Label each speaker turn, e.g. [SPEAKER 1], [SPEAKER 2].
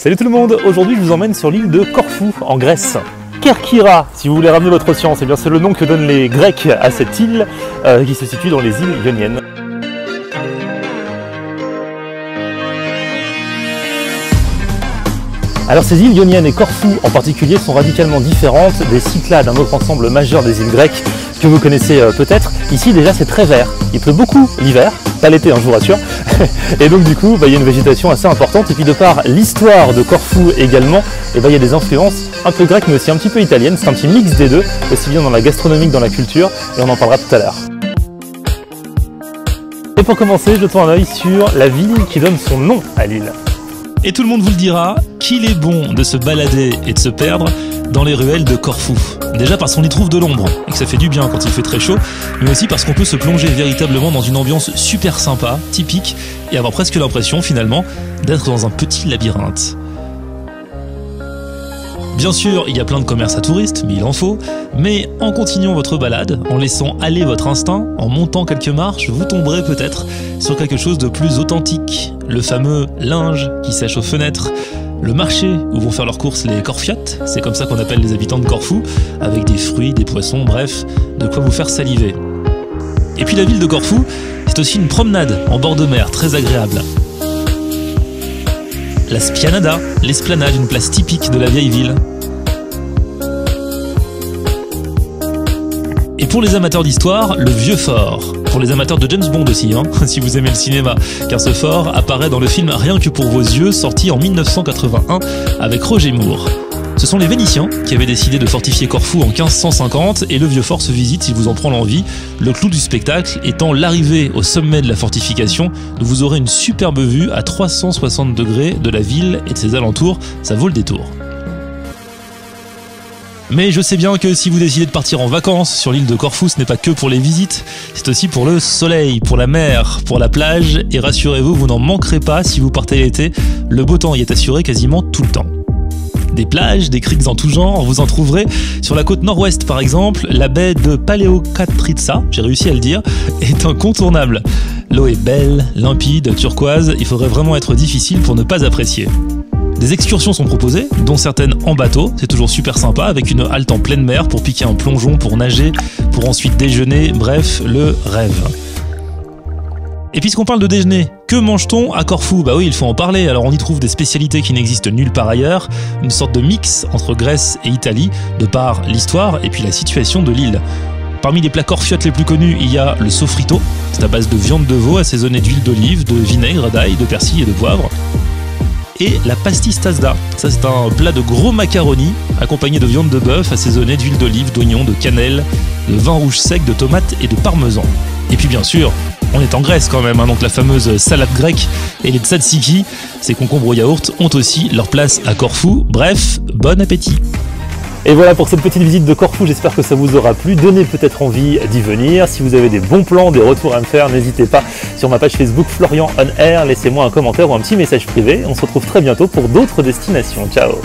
[SPEAKER 1] Salut tout le monde, aujourd'hui je vous emmène sur l'île de Corfou en Grèce. Kerkyra, si vous voulez ramener votre science, eh bien c'est le nom que donnent les Grecs à cette île qui se situe dans les îles Ioniennes. Alors ces îles Ioniennes et Corfou en particulier sont radicalement différentes des Cyclades, un autre ensemble majeur des îles grecques que vous connaissez peut-être. Ici déjà c'est très vert, il pleut beaucoup l'hiver, pas l'été je vous rassure, et donc du coup il y a une végétation assez importante, et puis de par l'histoire de Corfou également, il y a des influences un peu grecques mais aussi un petit peu italiennes, c'est un petit mix des deux, aussi bien dans la gastronomie que dans la culture, et on en parlera tout à l'heure. Et pour commencer, jetons un œil sur la ville qui donne son nom à l'île.
[SPEAKER 2] Et tout le monde vous le dira, qu'il est bon de se balader et de se perdre dans les ruelles de Corfou. Déjà parce qu'on y trouve de l'ombre, et que ça fait du bien quand il fait très chaud, mais aussi parce qu'on peut se plonger véritablement dans une ambiance super sympa, typique, et avoir presque l'impression finalement d'être dans un petit labyrinthe. Bien sûr, il y a plein de commerces à touristes, mais il en faut, mais en continuant votre balade, en laissant aller votre instinct, en montant quelques marches, vous tomberez peut-être sur quelque chose de plus authentique. Le fameux linge qui sèche aux fenêtres, le marché où vont faire leurs courses les Corfiotes, c'est comme ça qu'on appelle les habitants de Corfou, avec des fruits, des poissons, bref, de quoi vous faire saliver. Et puis la ville de Corfou, c'est aussi une promenade en bord de mer très agréable. La Spianada, l'esplanade, une place typique de la vieille ville. Et pour les amateurs d'histoire, le vieux fort. Pour les amateurs de James Bond aussi, si vous aimez le cinéma, car ce fort apparaît dans le film Rien que pour vos yeux, sorti en 1981 avec Roger Moore. Ce sont les Vénitiens qui avaient décidé de fortifier Corfou en 1550 et le vieux fort se visite si vous en prend l'envie, le clou du spectacle étant l'arrivée au sommet de la fortification, où vous aurez une superbe vue à 360 degrés de la ville et de ses alentours, ça vaut le détour. Mais je sais bien que si vous décidez de partir en vacances sur l'île de Corfou, ce n'est pas que pour les visites, c'est aussi pour le soleil, pour la mer, pour la plage, et rassurez-vous, vous n'en manquerez pas si vous partez l'été, le beau temps y est assuré quasiment tout le temps. Des plages, des criques en tout genre, vous en trouverez sur la côte nord-ouest par exemple, la baie de Paleokatritsa, j'ai réussi à le dire, est incontournable. L'eau est belle, limpide, turquoise, il faudrait vraiment être difficile pour ne pas apprécier. Des excursions sont proposées, dont certaines en bateau, c'est toujours super sympa, avec une halte en pleine mer pour piquer un plongeon, pour nager, pour ensuite déjeuner, bref, le rêve. Et puisqu'on parle de déjeuner, que mange-t-on à Corfou? Bah oui, il faut en parler, alors on y trouve des spécialités qui n'existent nulle part ailleurs, une sorte de mix entre Grèce et Italie, de par l'histoire et puis la situation de l'île. Parmi les plats corfiotes les plus connus, il y a le sofrito, c'est à base de viande de veau assaisonnée d'huile d'olive, de vinaigre, d'ail, de persil et de poivre. Et la pastis tasda, ça c'est un plat de gros macaronis accompagné de viande de bœuf assaisonnée d'huile d'olive, d'oignon, de cannelle, de vin rouge sec, de tomates et de parmesan. Et puis bien sûr, on est en Grèce quand même, donc la fameuse salade grecque et les tzatziki, ces concombres au yaourt, ont aussi leur place à Corfou. Bref, bon appétit!
[SPEAKER 1] Et voilà pour cette petite visite de Corfou, j'espère que ça vous aura plu, donnez peut-être envie d'y venir. Si vous avez des bons plans, des retours à me faire, n'hésitez pas sur ma page Facebook Florian On Air, laissez-moi un commentaire ou un petit message privé. On se retrouve très bientôt pour d'autres destinations. Ciao!